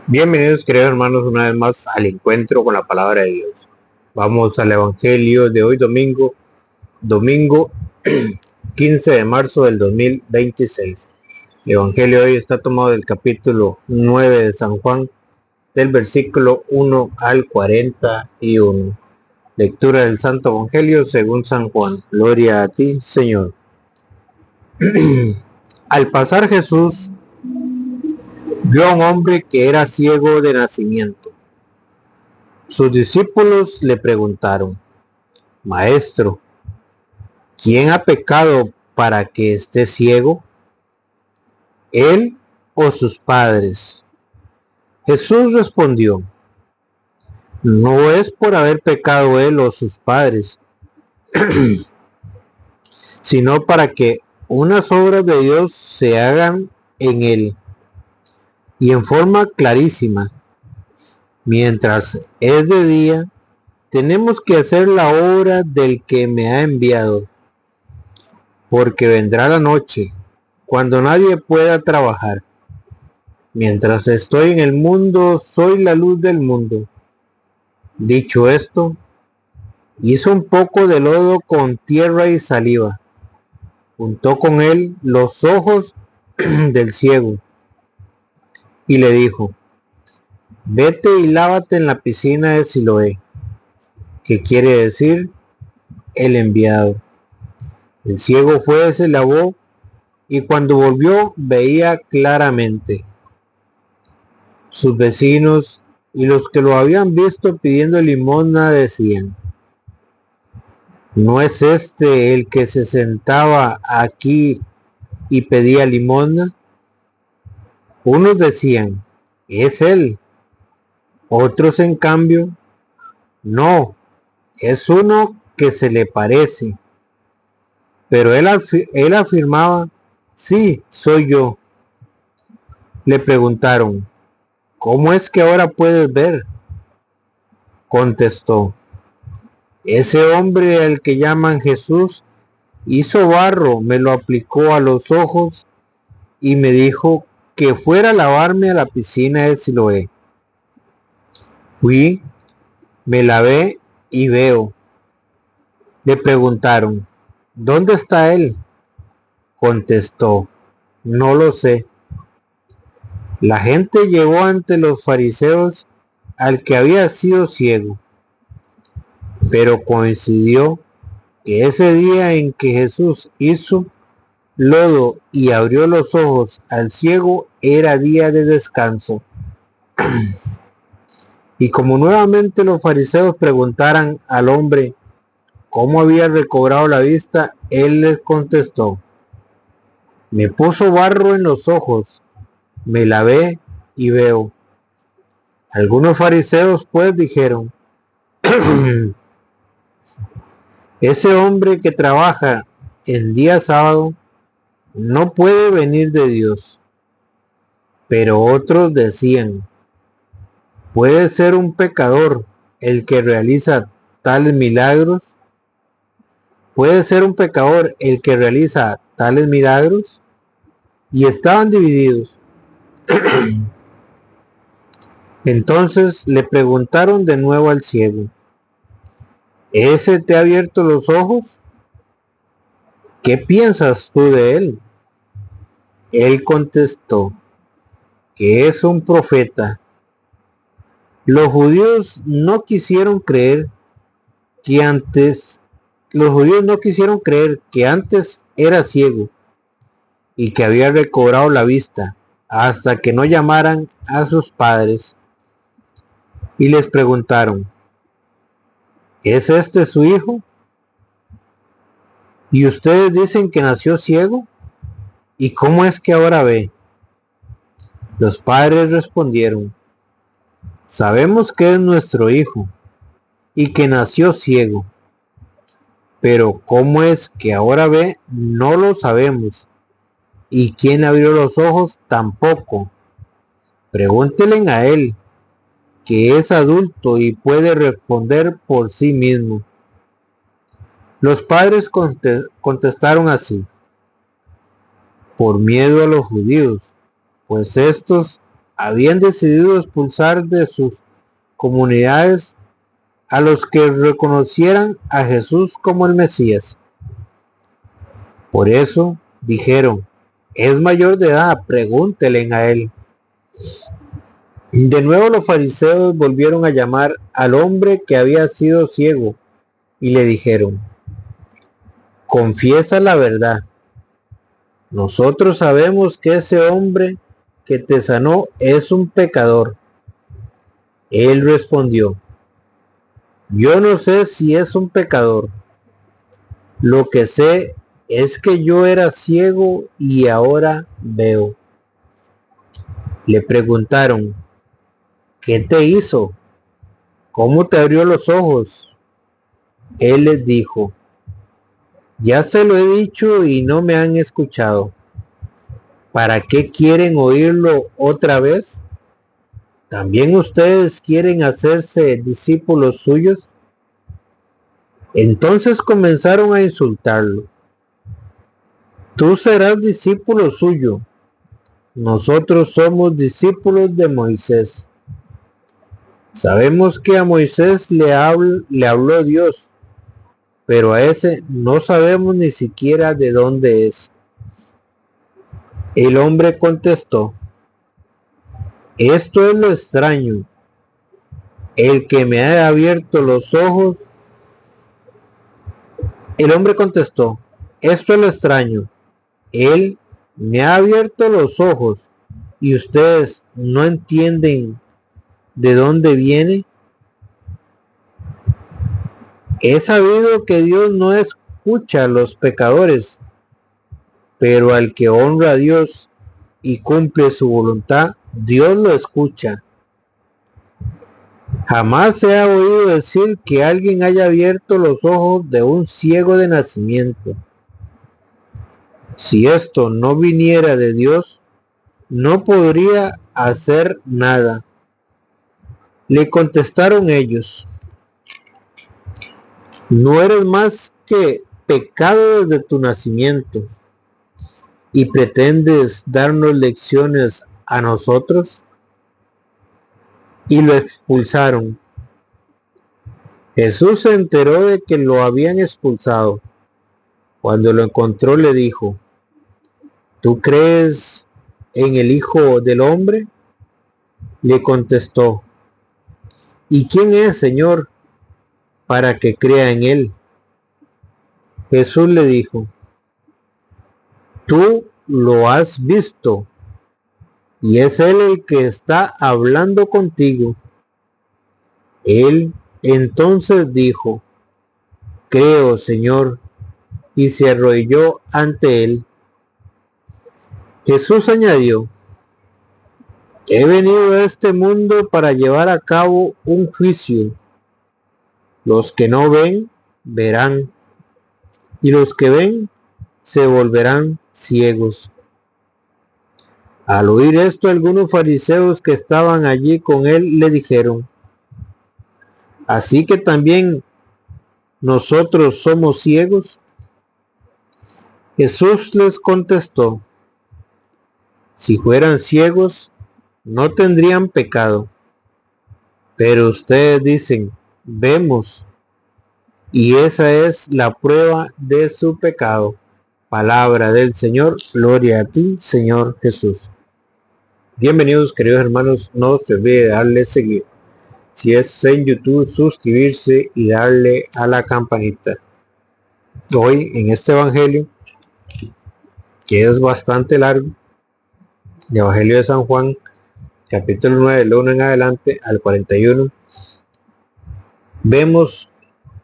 Bienvenidos, queridos hermanos, una vez más al encuentro con la palabra de Dios. Vamos al Evangelio de hoy domingo 15 de marzo del 2026. El Evangelio de hoy está tomado del capítulo 9 de San Juan, del versículo 1 al 41. Lectura del Santo Evangelio según San Juan. Gloria a ti, Señor. Al pasar Jesús vio a un hombre que era ciego de nacimiento. Sus discípulos le preguntaron: Maestro, ¿quién ha pecado para que esté ciego, él o sus padres? Jesús respondió: No es por haber pecado él o sus padres, sino para que unas obras de Dios se hagan en él, y en forma clarísima. Mientras es de día, tenemos que hacer la obra del que me ha enviado, porque vendrá la noche, cuando nadie pueda trabajar. Mientras estoy en el mundo, soy la luz del mundo. Dicho esto, hizo un poco de lodo con tierra y saliva. Juntó con él los ojos del ciego y le dijo: Vete y lávate en la piscina de Siloé, que quiere decir el enviado. El ciego fue, se lavó y cuando volvió veía claramente. Sus vecinos y los que lo habían visto pidiendo limosna decían: ¿No es este el que se sentaba aquí y pedía limosna? Unos decían: es él. Otros, en cambio: no, es uno que se le parece. Pero él afirmaba: sí, soy yo. Le preguntaron: ¿cómo es que ahora puedes ver? Contestó: ese hombre al que llaman Jesús hizo barro, me lo aplicó a los ojos y me dijo que fuera a lavarme a la piscina de Siloé. Fui, me lavé y veo. Le preguntaron: ¿dónde está él? Contestó: no lo sé. La gente llevó ante los fariseos al que había sido ciego, pero coincidió que ese día en que Jesús hizo lodo y abrió los ojos al ciego era día de descanso. Y como nuevamente los fariseos preguntaran al hombre cómo había recobrado la vista, él les contestó: me puso barro en los ojos, me lavé y veo. Algunos fariseos pues dijeron: ese hombre que trabaja en día sábado no puede venir de Dios. Pero otros decían: ¿puede ser un pecador el que realiza tales milagros? ¿Puede ser un pecador el que realiza tales milagros? Y estaban divididos. Entonces le preguntaron de nuevo al ciego: ¿ese te ha abierto los ojos? ¿Qué piensas tú de él? Él contestó que es un profeta. Los judíos no quisieron creer que antes, los judíos no quisieron creer que antes era ciego y que había recobrado la vista, hasta que no llamaran a sus padres y les preguntaron: ¿es este su hijo? ¿Y ustedes dicen que nació ciego? ¿Y cómo es que ahora ve? Los padres respondieron: sabemos que es nuestro hijo y que nació ciego, pero cómo es que ahora ve no lo sabemos, y quién abrió los ojos tampoco. Pregúntenle a él, que es adulto y puede responder por sí mismo. Los padres contestaron así: por miedo a los judíos, pues estos habían decidido expulsar de sus comunidades a los que reconocieran a Jesús como el Mesías. Por eso dijeron: es mayor de edad, pregúntenle a él. De nuevo los fariseos volvieron a llamar al hombre que había sido ciego y le dijeron: confiesa la verdad. Nosotros sabemos que ese hombre que te sanó es un pecador. Él respondió: yo no sé si es un pecador. Lo que sé es que yo era ciego y ahora veo. Le preguntaron: ¿qué te hizo? ¿Cómo te abrió los ojos? Él les dijo: ya se lo he dicho y no me han escuchado. ¿Para qué quieren oírlo otra vez? ¿También ustedes quieren hacerse discípulos suyos? Entonces comenzaron a insultarlo. Tú serás discípulo suyo. Nosotros somos discípulos de Moisés. Sabemos que a Moisés le habló Dios, pero a ese no sabemos ni siquiera de dónde es. El hombre contestó: esto es lo extraño. El que me ha abierto los ojos. El hombre contestó: esto es lo extraño. Él me ha abierto los ojos y ustedes no entienden de dónde viene. He sabido que Dios no escucha a los pecadores, pero al que honra a Dios y cumple su voluntad, Dios lo escucha. Jamás se ha oído decir que alguien haya abierto los ojos de un ciego de nacimiento. Si esto no viniera de Dios, no podría hacer nada. Le contestaron ellos: no eres más que pecado desde tu nacimiento, y pretendes darnos lecciones a nosotros. Y lo expulsaron. Jesús se enteró de que lo habían expulsado. Cuando lo encontró le dijo: ¿tú crees en el Hijo del Hombre? Le contestó: ¿y quién es, Señor, para que crea en él? Jesús le dijo: tú lo has visto, y es él el que está hablando contigo. Él entonces dijo: creo, Señor, y se arrodilló ante él. Jesús añadió: he venido a este mundo para llevar a cabo un juicio. Los que no ven, verán, y los que ven, se volverán ciegos. Al oír esto, algunos fariseos que estaban allí con él le dijeron: ¿así que también nosotros somos ciegos? Jesús les contestó: si fueran ciegos, no tendrían pecado. Pero ustedes dicen: vemos, y esa es la prueba de su pecado. Palabra del Señor. Gloria a ti, Señor Jesús. Bienvenidos, queridos hermanos. No se olvide darle seguir. Si es en YouTube, suscribirse y darle a la campanita. Hoy en este evangelio, que es bastante largo, el Evangelio de San Juan, capítulo 9, del 1 en adelante al 41, vemos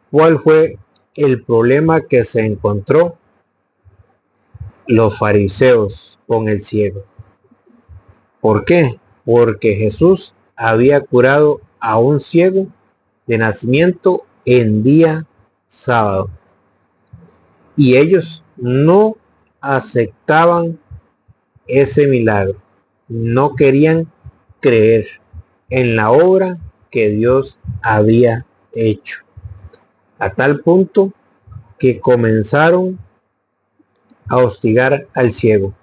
cuál fue el problema que se encontró los fariseos con el ciego. ¿Por qué? Porque Jesús había curado a un ciego de nacimiento en día sábado. Y ellos no aceptaban ese milagro. No querían creer en la obra que Dios había hecho. A tal punto que comenzaron a hostigar al ciego.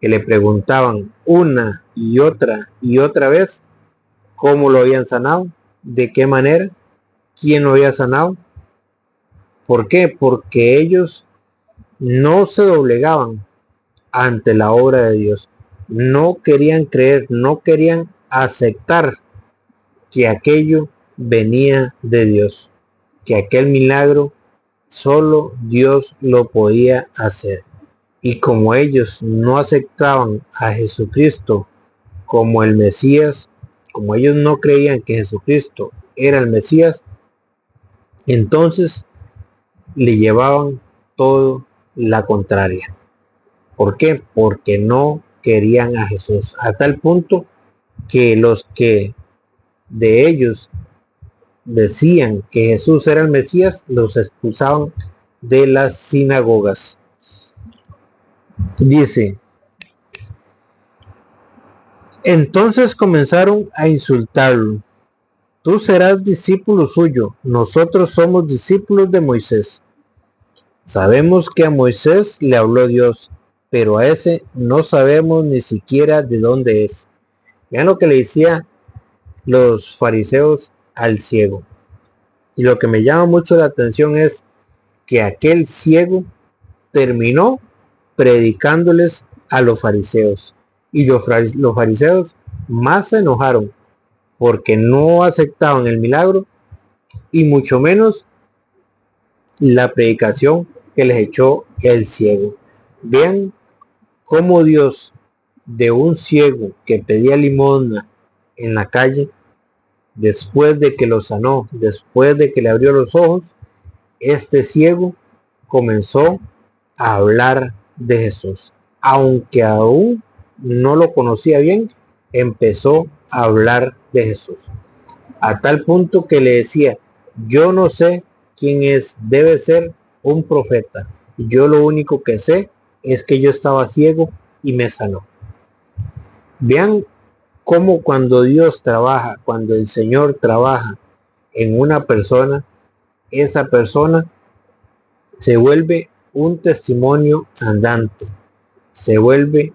que le preguntaban una y otra vez cómo lo habían sanado, de qué manera, quién lo había sanado. ¿Por qué? Porque ellos no se doblegaban ante la obra de Dios. No querían creer, no querían aceptar que aquello venía de Dios, que aquel milagro solo Dios lo podía hacer. Y como ellos no aceptaban a Jesucristo como el Mesías, como ellos no creían que Jesucristo era el Mesías, entonces le llevaban todo la contraria. ¿Por qué? Porque no querían a Jesús, a tal punto que los que de ellos decían que Jesús era el Mesías, los expulsaban de las sinagogas. Dice, entonces comenzaron a insultarlo. Tú serás discípulo suyo, nosotros somos discípulos de Moisés. Sabemos que a Moisés le habló Dios, pero a ese no sabemos ni siquiera de dónde es. Vean lo que le decía los fariseos al ciego. Y lo que me llama mucho la atención es que aquel ciego terminó predicándoles a los fariseos. Y los fariseos más se enojaron porque no aceptaban el milagro y mucho menos la predicación que les echó el ciego. Vean cómo Dios, de un ciego que pedía limosna en la calle, después de que lo sanó, después de que le abrió los ojos, este ciego comenzó a hablar de Jesús. Aunque aún no lo conocía bien, empezó a hablar de Jesús. A tal punto que le decía, yo no sé quién es, debe ser un profeta. Yo lo único que sé es que yo estaba ciego y me sanó. Vean cómo cuando Dios trabaja, cuando el Señor trabaja en una persona, esa persona se vuelve un testimonio andante, se vuelve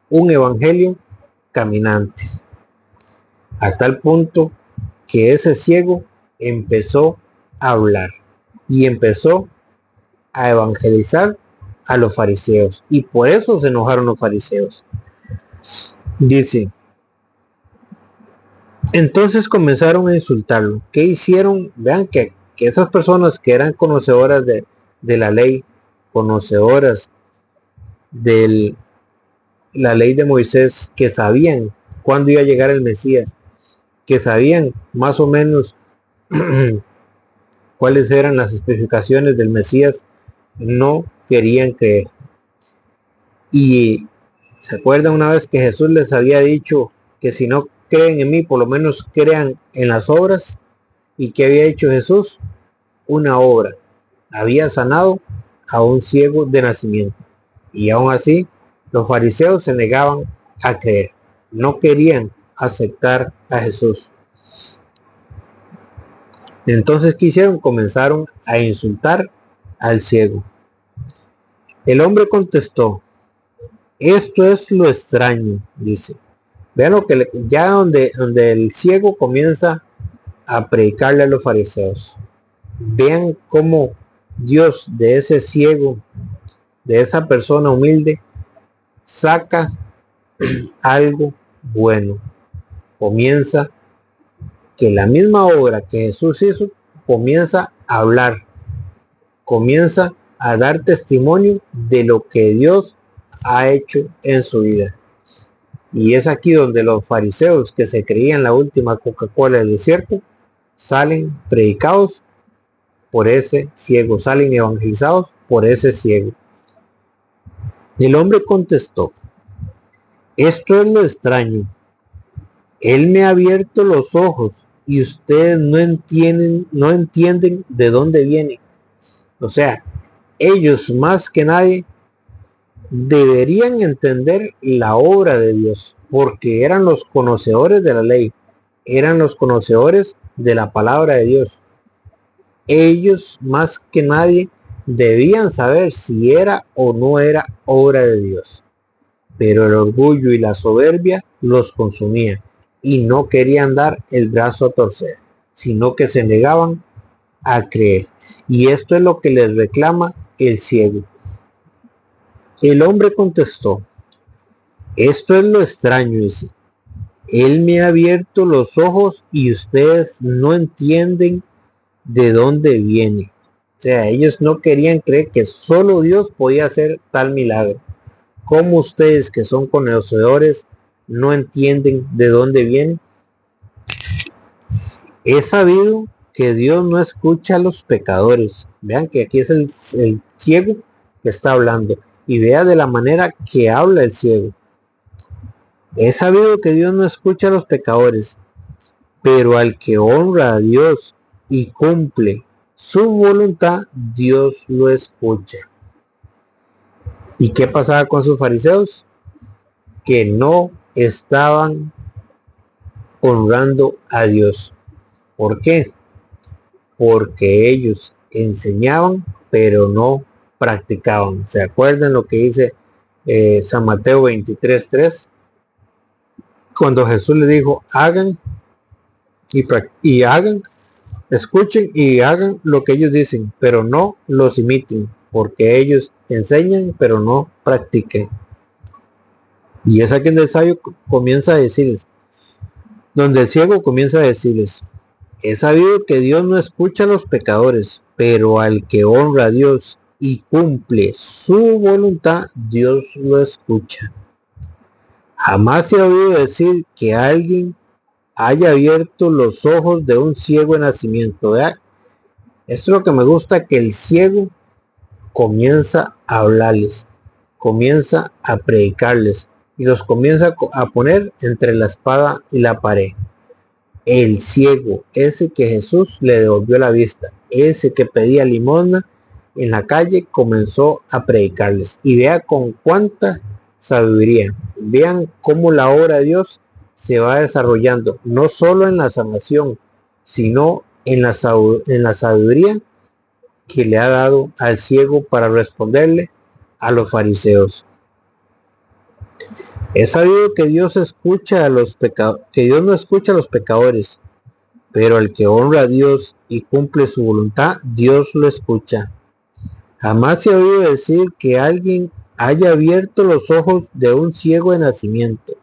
un evangelio caminante, a tal punto que ese ciego empezó a hablar y empezó a evangelizar a los fariseos, y por eso se enojaron los fariseos. Dice, entonces comenzaron a insultarlo. ¿Qué hicieron? Vean que esas personas que eran conocedoras de la ley, conocedoras de la ley de Moisés, que sabían cuándo iba a llegar el Mesías, que sabían más o menos cuáles eran las especificaciones del Mesías, no querían creer. Y se acuerdan una vez que Jesús les había dicho que si no creen en mí, por lo menos crean en las obras. ¿Y qué había hecho Jesús? Una obra. Había sanado a un ciego de nacimiento. Y aún así, los fariseos se negaban a creer. No querían aceptar a Jesús. Entonces, ¿qué hicieron? Comenzaron a insultar al ciego. El hombre contestó, esto es lo extraño, dice. Vean lo que ya donde el ciego comienza a predicarle a los fariseos. Vean cómo Dios de ese ciego, de esa persona humilde, saca algo bueno. Comienza que la misma obra que Jesús hizo, comienza a hablar, comienza a dar testimonio de lo que Dios ha hecho en su vida. Y es aquí donde los fariseos, que se creían la última Coca-Cola del desierto, salen predicados por ese ciego, salen evangelizados por ese ciego. El hombre contestó, esto es lo extraño. Él me ha abierto los ojos y ustedes no entienden de dónde viene. O sea, ellos más que nadie deberían entender la obra de Dios, porque eran los conocedores de la ley, eran los conocedores de la palabra de Dios. Ellos más que nadie Debían saber si era o no era obra de Dios, pero el orgullo y la soberbia los consumían y no querían dar el brazo a torcer, sino que se negaban a creer. Y esto es lo que les reclama el ciego. El hombre contestó: esto es lo extraño, dice. Él me ha abierto los ojos y ustedes no entienden de dónde viene. O sea, ellos no querían creer que solo Dios podía hacer tal milagro. ¿Cómo ustedes, que son conocedores, no entienden de dónde viene? He sabido que Dios no escucha a los pecadores. Vean que aquí es el ciego que está hablando. Y vea de la manera que habla el ciego. He sabido que Dios no escucha a los pecadores, pero al que honra a Dios y cumple su voluntad, Dios lo escucha. ¿Y qué pasaba con sus fariseos? Que no estaban honrando a Dios. ¿Por qué? Porque ellos enseñaban, pero no practicaban. ¿Se acuerdan lo que dice San Mateo 23:3? Cuando Jesús le dijo: hagan y hagan, escuchen y hagan lo que ellos dicen, pero no los imiten, porque ellos enseñan, pero no practiquen. Y es aquí donde el sabio comienza a decirles, donde el ciego comienza a decirles: he sabido que Dios no escucha a los pecadores, pero al que honra a Dios y cumple su voluntad, Dios lo escucha. Jamás he oído decir que alguien haya abierto los ojos de un ciego de nacimiento. ¿Verdad? Esto es lo que me gusta, que el ciego comienza a hablarles, comienza a predicarles y los comienza a poner entre la espada y la pared. El ciego, ese que Jesús le devolvió la vista, ese que pedía limosna en la calle, comenzó a predicarles. Y vea con cuánta sabiduría. Vean cómo la obra de Dios se va desarrollando, no solo en la sanación, sino en la sabiduría que le ha dado al ciego para responderle a los fariseos. He sabido que Dios escucha a los que Dios no escucha a los pecadores, pero al que honra a Dios y cumple su voluntad, Dios lo escucha. Jamás he oído decir que alguien haya abierto los ojos de un ciego de nacimiento.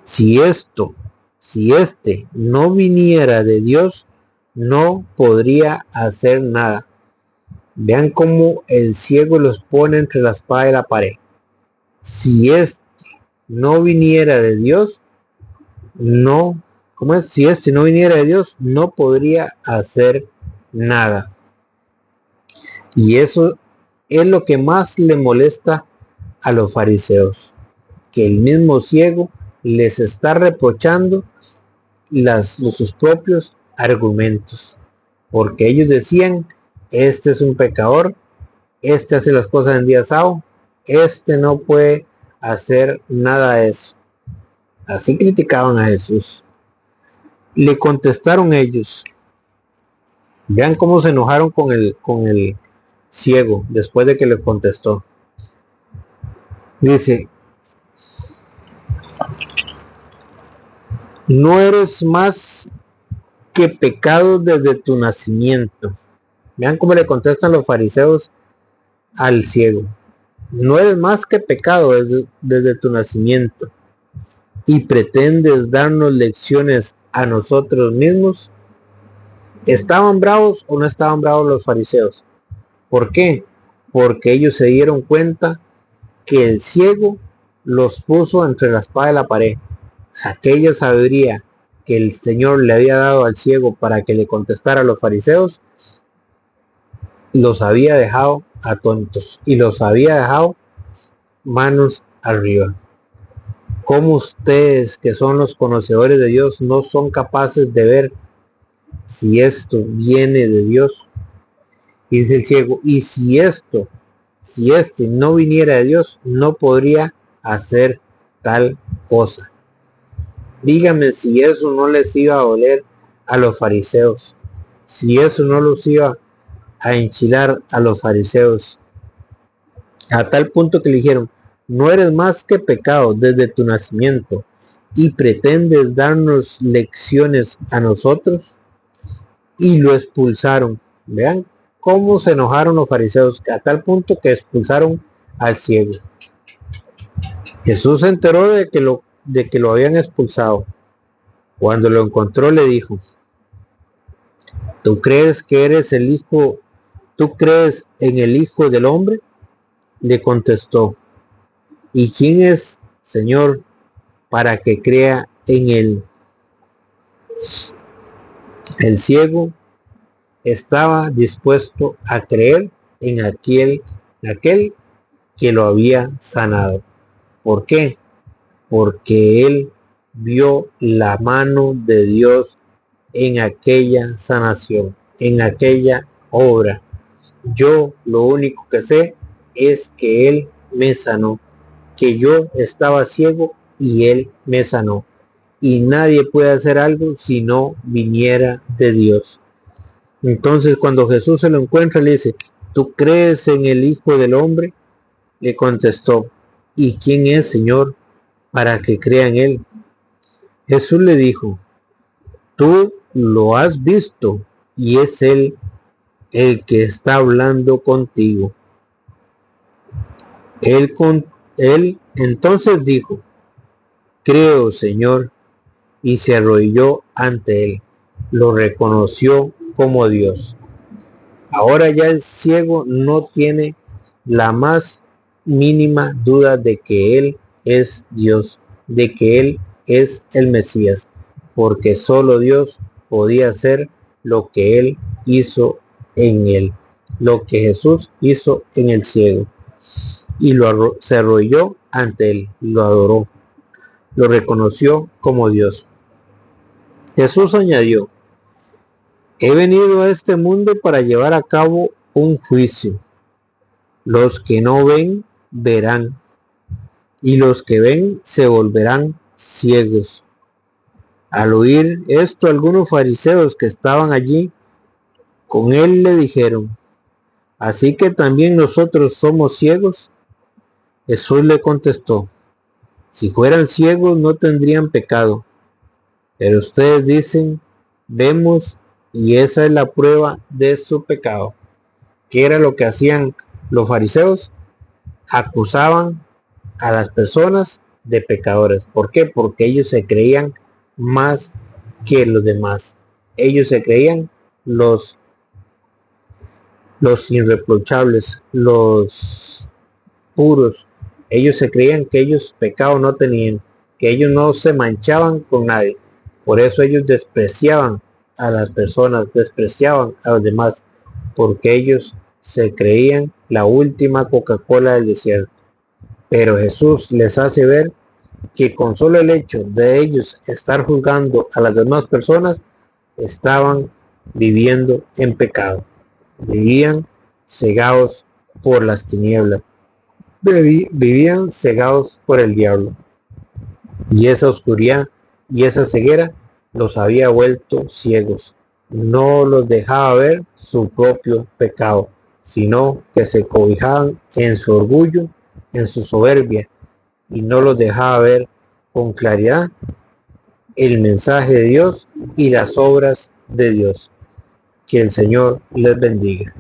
Si este no viniera de Dios, no podría hacer nada. Vean cómo el ciego los pone entre la espada y la pared. Si este no viniera de Dios, no, ¿cómo es? Si este no viniera de Dios, no podría hacer nada. Y eso es lo que más le molesta a los fariseos, que el mismo ciego les está reprochando sus propios argumentos, porque ellos decían: este es un pecador, este hace las cosas en día sábado, este no puede hacer nada de eso. Así criticaban a Jesús. Le contestaron ellos. Vean cómo se enojaron con el ciego después de que le contestó. Dice: no eres más que pecado desde tu nacimiento. Vean cómo le contestan los fariseos al ciego. No eres más que pecado desde tu nacimiento. ¿Y pretendes darnos lecciones a nosotros mismos? ¿Estaban bravos o no estaban bravos los fariseos? ¿Por qué? Porque ellos se dieron cuenta que el ciego los puso entre la espada y la pared. Aquella sabiduría que el Señor le había dado al ciego para que le contestara a los fariseos, los había dejado atónitos y los había dejado manos arriba. ¿Cómo ustedes, que son los conocedores de Dios, no son capaces de ver si esto viene de Dios? Y dice el ciego: y si este no viniera de Dios, no podría hacer tal cosa. Díganme si eso no les iba a doler a los fariseos, si eso no los iba a enchilar a los fariseos, a tal punto que le dijeron: no eres más que pecado desde tu nacimiento y pretendes darnos lecciones a nosotros. Y lo expulsaron. Vean cómo se enojaron los fariseos, a tal punto que expulsaron al ciego. Jesús se enteró de que lo habían expulsado. Cuando lo encontró, le dijo: ¿tú crees que eres el hijo? ¿Tú crees en el Hijo del Hombre? Le contestó: ¿y quién es, Señor, para que crea en él? El ciego estaba dispuesto a creer en aquel que lo había sanado. ¿Por qué? Porque él vio la mano de Dios en aquella sanación, en aquella obra. Yo lo único que sé es que él me sanó, que yo estaba ciego y él me sanó. Y nadie puede hacer algo si no viniera de Dios. Entonces, cuando Jesús se lo encuentra, le dice: ¿tú crees en el Hijo del Hombre? Le contestó: ¿y quién es, Señor, para que crea en él? Jesús le dijo: tú lo has visto y es él el que está hablando contigo. Él entonces dijo: creo, Señor, y se arrodilló ante él. Lo reconoció como Dios. Ahora ya el ciego no tiene la más mínima duda de que él es Dios, de que él es el Mesías, porque solo Dios podía hacer lo que él hizo en él, lo que Jesús hizo en el ciego. Y se arrodilló ante él, lo adoró, lo reconoció como Dios. Jesús añadió: he venido a este mundo para llevar a cabo un juicio. Los que no ven, verán, y los que ven se volverán ciegos. Al oír esto, algunos fariseos que estaban allí con él le dijeron: ¿así que también nosotros somos ciegos? Jesús le contestó: si fueran ciegos no tendrían pecado, pero ustedes dicen: vemos, y esa es la prueba de su pecado. ¿Qué era lo que hacían los fariseos? Acusaban a las personas de pecadores. ¿Por qué? Porque ellos se creían más que los demás. Ellos se creían los irreprochables, los puros. Ellos se creían que ellos pecado no tenían, que ellos no se manchaban con nadie. Por eso ellos despreciaban a las personas, despreciaban a los demás, porque ellos se creían la última Coca-Cola del desierto. Pero Jesús les hace ver que con solo el hecho de ellos estar juzgando a las demás personas, estaban viviendo en pecado. Vivían cegados por las tinieblas. Vivían cegados por el diablo. Y esa oscuridad y esa ceguera los había vuelto ciegos. No los dejaba ver su propio pecado, sino que se cobijaban en su orgullo, en su soberbia, y no los dejaba ver con claridad el mensaje de Dios y las obras de Dios. Que el Señor les bendiga.